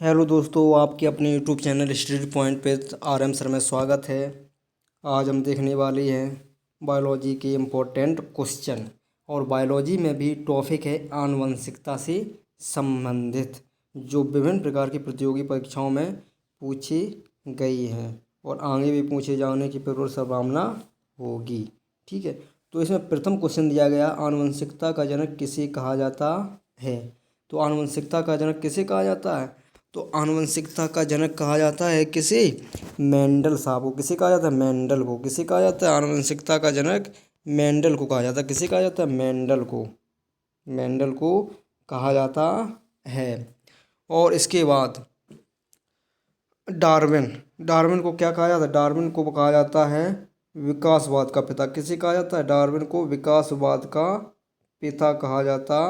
Hello दोस्तों, आपके अपने यूट्यूब चैनल स्टडी पॉइंट पे RM सर में स्वागत है। आज हम देखने वाले हैं बायोलॉजी के इम्पोर्टेंट क्वेश्चन। और बायोलॉजी में भी टॉपिक है आनुवंशिकता से संबंधित, जो विभिन्न प्रकार की प्रतियोगी परीक्षाओं में पूछी गई हैं और आगे भी पूछे जाने की प्रबल संभावना होगी। ठीक है, तो इसमें प्रथम क्वेश्चन दिया गया, आनुवंशिकता का जनक किसे कहा जाता है। तो आनुवंशिकता का जनक किसे कहा जाता है? तो आनुवंशिकता का जनक कहा जाता है किसे? मेंडल साहब को। किसे कहा जाता है? मेंडल को। किसे कहा जाता है? आनुवंशिकता का जनक मेंडल को कहा जाता है। किसे कहा जाता है? मेंडल को। मेंडल को कहा जाता है। और इसके बाद डार्विन। डार्विन को क्या कहा जाता है? डार्विन को कहा जाता है विकासवाद का पिता। किसे कहा जाता है? डार्विन को विकासवाद का पिता कहा जाता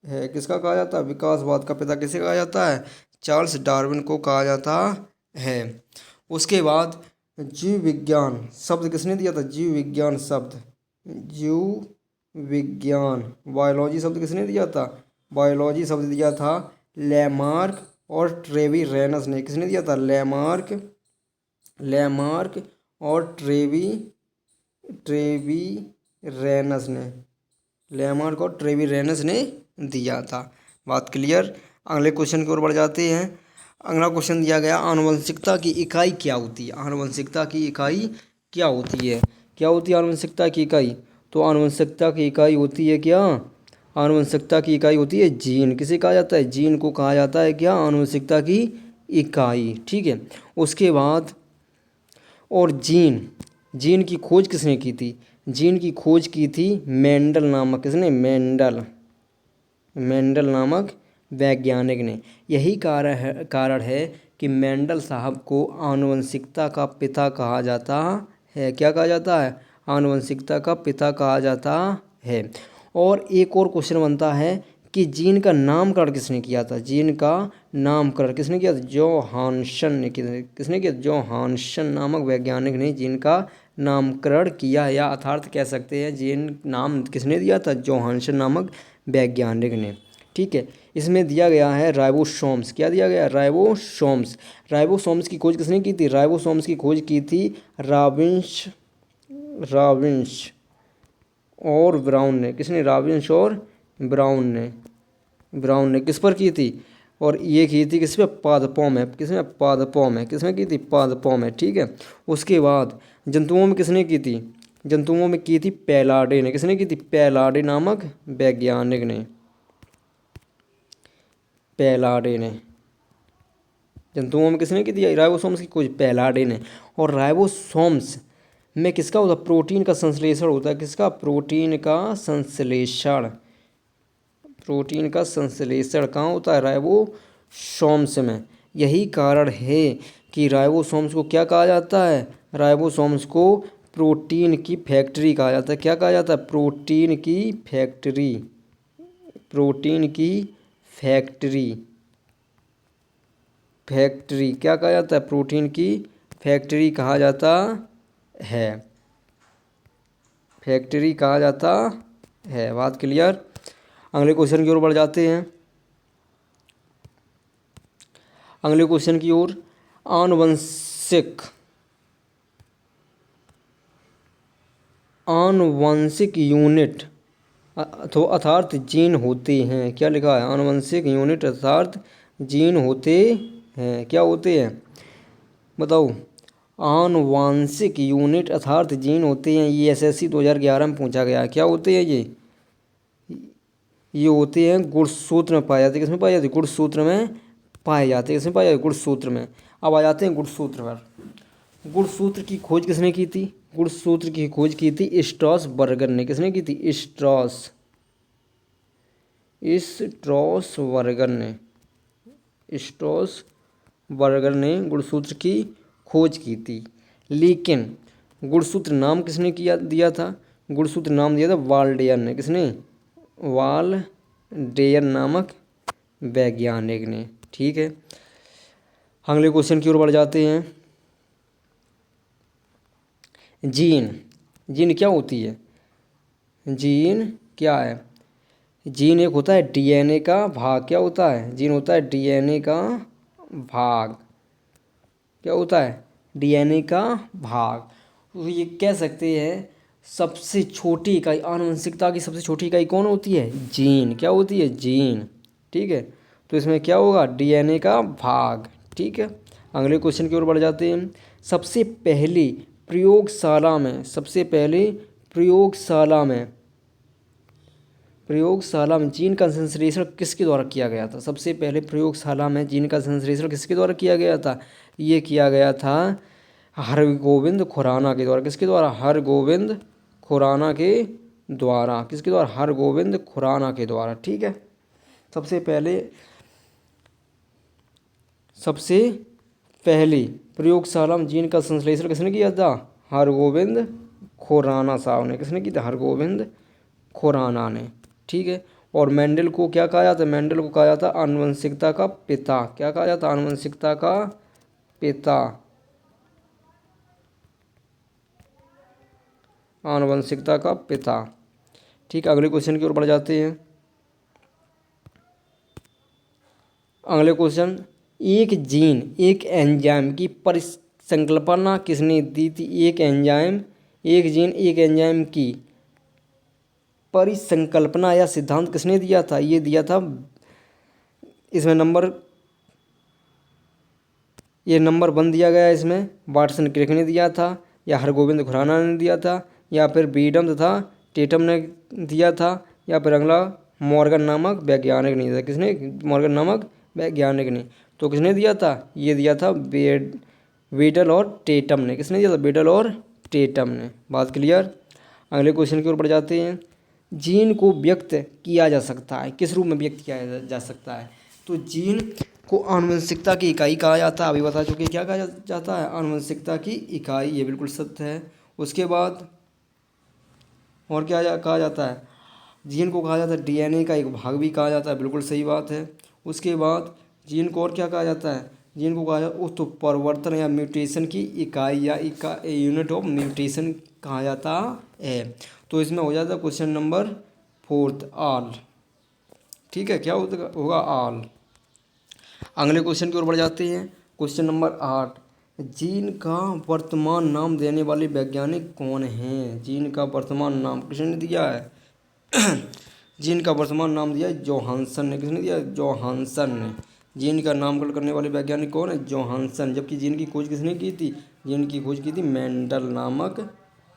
है। किसका कहा जाता है? विकासवाद का पिता किसे कहा जाता है? चार्ल्स डार्विन को कहा जाता है। उसके बाद जीव विज्ञान शब्द किसने दिया था? जीव विज्ञान शब्द, जीव विज्ञान, बायोलॉजी शब्द किसने दिया था? बायोलॉजी शब्द दिया था लेमार्क और ट्रेवी रेनस ने। किसने दिया था? लेमार्क और ट्रेवी रेनस ने। लेमार्क और ट्रेवी रेनस ने दिया था। बात क्लियर। अगले क्वेश्चन की ओर बढ़ जाते हैं। अगला क्वेश्चन दिया गया, आनुवंशिकता की इकाई क्या होती है? आनुवंशिकता की इकाई क्या होती है? क्या होती है आनुवंशिकता की इकाई? तो आनुवंशिकता की इकाई होती है क्या? आनुवंशिकता की इकाई होती है जीन। किसे कहा जाता है? जीन को कहा जाता है क्या? आनुवंशिकता की इकाई। ठीक है, उसके बाद और जीन की खोज किसने की थी? जीन की खोज की थी मेंडल नामक, किसने? मेंडल नामक वैज्ञानिक ने। यही कारण है कि मेंडल साहब को आनुवंशिकता का पिता कहा जाता है। क्या कहा जाता है? आनुवंशिकता का पिता कहा जाता है। और एक और क्वेश्चन बनता है कि जीन का नामकरण किसने किया था? जीन का नामकरण किसने किया था? जोहानसन ने। किसने किया? जोहानसन नामक वैज्ञानिक ने जीन का नामकरण किया, या अर्थात कह सकते हैं जीन नाम किसने दिया था? जोहानसन नामक वैज्ञानिक ने। ठीक है, इसमें दिया गया है राइबोसोम्स। क्या दिया गया? राइबोसोम्स। राइबोसोम्स की खोज किसने की थी? राइबोसोम्स की खोज की थी रॉबिन्स और ब्राउन ने। किसने? रॉबिन्स और ब्राउन ने किस पर की थी? और ये की थी किस पे? पादपों में। किसमें? पादपों में। किसमें की थी? पादपों में। ठीक है, उसके बाद जंतुओं में किसने की थी? जंतुओं में की थी पैलाडे ने। किसने की थी? पैलाडे नामक वैज्ञानिक ने। पैलाडे ने। जंतुओं में किसने की थी राइबोसोम्स की खोज? पैलाडे ने। और राइबोसोम्स में किसका होता है? प्रोटीन का संश्लेषण होता है। किसका? प्रोटीन का संश्लेषण। प्रोटीन का संश्लेषण कहाँ होता है? राइबोसोम्स में। यही कारण है कि राइबोसोम्स को क्या कहा जाता है? राइबोसोम्स को प्रोटीन की फैक्ट्री कहा जाता है। क्या कहा जाता है? प्रोटीन की फैक्ट्री। प्रोटीन की फैक्ट्री। क्या कहा जाता है? प्रोटीन की फैक्ट्री कहा जाता है। फैक्ट्री कहा जाता है। बात क्लियर। अगले क्वेश्चन की ओर बढ़ जाते हैं। अगले क्वेश्चन की ओर, आनुवंशिक यूनिट अर्थात जीन होते हैं। क्या लिखा है? आनुवंशिक यूनिट अर्थात जीन होते हैं। क्या होते हैं? बताओ। आनुवांशिक यूनिट अर्थात जीन होते हैं। ये SSC 2011 में पूछा गया। क्या होते हैं ये होते हैं गुणसूत्र में पाए जाते हैं। किसमें पाए जाते हैं? गुणसूत्र में पाए जाते हैं। किसमें पाए जाते हैं? गुणसूत्र में। अब आ जाते हैं गुणसूत्र पर। गुणसूत्र की खोज किसने की थी? गुणसूत्र की खोज की थी स्ट्रॉसबर्गर ने। किसने की थी? स्ट्रॉसबर्गर ने गुणसूत्र की खोज की थी। लेकिन गुणसूत्र नाम किसने दिया था? गुणसूत्र नाम दिया था वाल्डेयर ने। किसने? वाल्डेयर नामक वैज्ञानिक ने। ठीक है, अगले क्वेश्चन की ओर बढ़ जाते हैं। जीन क्या होती है? जीन क्या है? जीन एक होता है DNA का भाग। क्या होता है? जीन होता है DNA का भाग, क्या होता है, डीएनए का भाग। तो ये कह सकते हैं सबसे छोटी इकाई, आनुवंशिकता की सबसे छोटी इकाई कौन होती है, जीन। क्या होती है, जीन। ठीक है, तो इसमें क्या होगा, डीएनए का भाग। ठीक है, अगले क्वेश्चन की ओर बढ़ जाते हैं। सबसे पहली प्रयोगशाला में, सबसे पहले प्रयोगशाला में जीन का संश्लेषण किसके द्वारा किया गया था। सबसे पहले प्रयोगशाला में जीन का संश्लेषण किसके द्वारा किया गया था, ये किया गया था हरगोविंद खुराना के द्वारा। किसके द्वारा, हरगोविंद खुराना के द्वारा। किसके द्वारा, हरगोविंद खुराना के द्वारा। ठीक है, सबसे पहली प्रयोगशाला में जीन का संश्लेषण किसने किया था, हरगोविंद खुराना साहब ने। किसने किया था, हरगोविंद खुराना ने। ठीक है, और मेंडल को क्या कहा जाता है, मेंडल को कहा जाता है आनुवंशिकता का पिता। क्या कहा जाता है, आनुवंशिकता का पिता, आनुवंशिकता का पिता। ठीक है, अगले क्वेश्चन की ओर बढ़ जाते हैं। अगले क्वेश्चन, एक जीन एक एंजाइम की परिसंकल्पना किसने दी थी। एक जीन एक एंजाइम की परिसंकल्पना या सिद्धांत किसने दिया था, ये दिया था, इसमें नंबर 1 दिया गया है। इसमें वाटसन क्रिक ने दिया था, या हरगोविंद खुराना ने दिया था, या फिर बीडम तथा टेटम ने दिया था, या फिर अगला मॉर्गन नामक वैज्ञानिक ने दिया था। किसने, मॉर्गन नामक वैज्ञानिक ने। तो किसने दिया था, ये दिया था बेडल और टेटम ने। किसने दिया था, बेडल और टेटम ने। बात क्लियर। अगले क्वेश्चन की ओर बढ़ जाते हैं। जीन को व्यक्त किया जा सकता है, किस रूप में व्यक्त किया जा सकता है। तो जीन को आनुवंशिकता की इकाई कहा जाता है, अभी बता चुके। क्या कहा जाता है, आनुवंशिकता की इकाई, ये बिल्कुल सत्य है। उसके बाद और क्या कहा जाता है, जीन को कहा जाता है डीएनए का एक भाग भी कहा जाता है, बिल्कुल सही बात है। उसके बाद जीन को और क्या कहा जाता है, जीन को कहा जाता है उत्परिवर्तन या म्यूटेशन की इकाई या यूनिट ऑफ म्यूटेशन कहा जाता है। तो इसमें हो जाता है क्वेश्चन नंबर 4 आल। ठीक है, क्या होगा, आल। अगले क्वेश्चन की ओर बढ़ जाते हैं। क्वेश्चन नंबर 8, जीन का वर्तमान नाम देने वाले वैज्ञानिक कौन हैं। जीन का वर्तमान नाम किसने दिया है जीन का वर्तमान नाम दिया है जोहानसन ने। किसने दिया, जोहानसन ने। जीन का नामकरण करने वाले वैज्ञानिक कौन है, जोहानसन। जबकि जीन की खोज किसने की थी, जीन की खोज की थी मेंडल नामक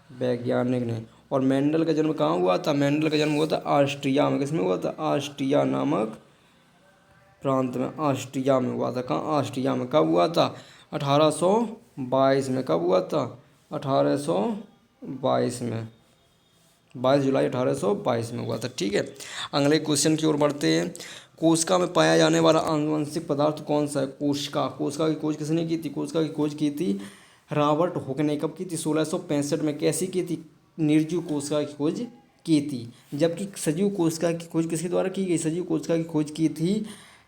वैज्ञानिक ने। और मेंडल का जन्म कहाँ हुआ था, मेंडल का जन्म हुआ था ऑस्ट्रिया में। किसमें हुआ था, ऑस्ट्रिया नामक प्रांत में, ऑस्ट्रिया में हुआ था। कहाँ, ऑस्ट्रिया में। कब हुआ था, 1822 में। कब हुआ था, 1822 में, 22 जुलाई 1822 में हुआ था। ठीक है, अगले क्वेश्चन की ओर बढ़ते हैं। कोशिका में पाया जाने वाला आनुवंशिक पदार्थ कौन सा है, कोशिका। कोशिका की खोज किसने की थी, कोशिका की खोज की थी रॉबर्ट हुक ने। कब की थी, 1665 में। कैसी की थी, निर्जीव कोशिका की खोज की थी। जबकि सजीव कोशिका की खोज किसके द्वारा की गई, सजीव कोशिका की खोज की थी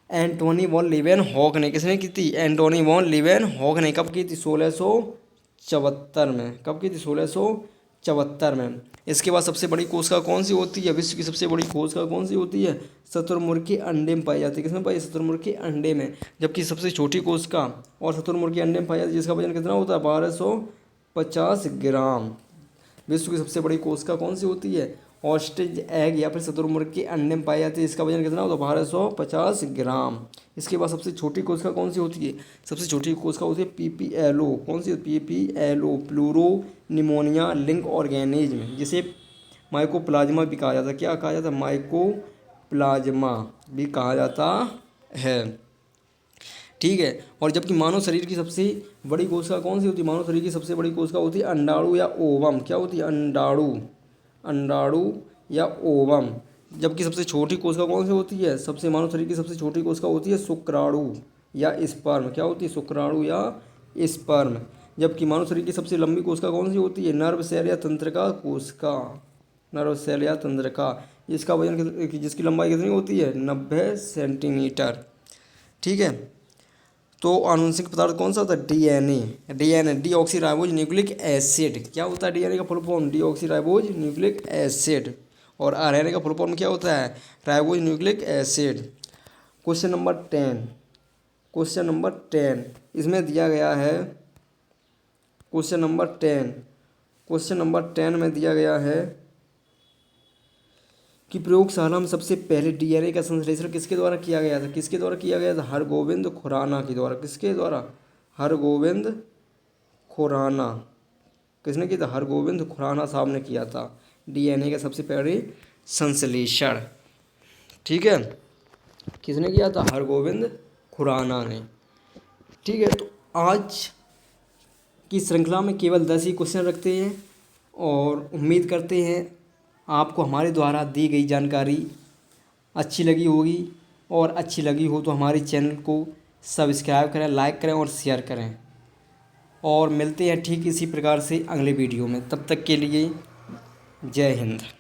एंटोनी वॉन लीवेनहॉक ने। किसने की थी, एंटोनी वॉन लीवेनहॉक ने। कब की थी, 1674 में। कब की थी, 1674 में। इसके बाद सबसे बड़ी कोशिका कौन सी होती है, विश्व की सबसे बड़ी कोशिका कौन सी होती है, शुतुरमुर्ग के अंडे में पाई जाती है। किसमें पाई, शुतुरमुर्ग के अंडे में। जबकि सबसे छोटी कोशिका और शुतुरमुर्ग के अंडे में पाई जाती है, जिसका वजन कितना होता है, 1250 ग्राम। विश्व की सबसे बड़ी कोशिका कौन सी होती है, ऑस्ट्रिच एग या फिर शुतुरमुर्ग के अंडे में पाई जाती है। इसका वजन कितना होता है, 1250 ग्राम। इसके बाद सबसे छोटी कोशिका कौन सी होती है, सबसे छोटी कोशिका होती है पीपीएलओ। कौन सी, PPLO, pleuropneumonia like organism, जिसे माइकोप्लाज्मा भी कहा जाता है। क्या कहा जाता है, माइकोप्लाज्मा भी कहा जाता है। ठीक है, और जबकि मानव शरीर की सबसे बड़ी कोशिका कौन सी होती है, मानव शरीर की सबसे बड़ी कोशिका होती है अंडाणु या ओवम। क्या होती है, अंडाणु या ओवम। जबकि सबसे छोटी कोशिका कौन सी होती है, सबसे मानव शरीर की सबसे छोटी कोशिका होती है शुक्राणु या स्पर्म। क्या होती है, शुक्राणु या स्पर्म। जबकि मानव शरीर की सबसे लंबी कोशिका कौन सी होती है, नर्व सेल या तंत्रिका कोशिका, नर्व सेल या तंत्रिका। इसका वजन जिसकी लंबाई कितनी होती है, 90 सेंटीमीटर। ठीक है, तो आनुवंशिक पदार्थ कौन सा होता है, डीएनए, डीऑक्सीराइबोज न्यूक्लिक एसिड। क्या होता है डीएनए का full form, deoxyribose nucleic acid. और आरएनए का फुल फॉर्म क्या होता है, ribose nucleic acid. Question number 10, question number 10 इसमें दिया गया है। क्वेश्चन नंबर 10 में दिया गया है कि प्रयोगशाला में सबसे पहले डीएनए का संश्लेषण किसके द्वारा किया गया था? किसके द्वारा किया गया था? हरगोविंद खुराना के द्वारा। किसके द्वारा? हरगोविंद खुराना। किसने किया था? हरगोविंद खुराना साहब ने किया था डीएनए का सबसे पहले संश्लेषण। ठीक है, किसने किया था? हरगोविंद खुराना ने। ठीक है, तो आज की श्रृंखला में केवल 10 ही क्वेश्चन रखते हैं और उम्मीद करते हैं आपको हमारे द्वारा दी गई जानकारी अच्छी लगी होगी, और अच्छी लगी हो तो हमारे चैनल को सब्सक्राइब करें, लाइक करें और शेयर करें। और मिलते हैं ठीक इसी प्रकार से अगले वीडियो में। तब तक के लिए जय हिंद।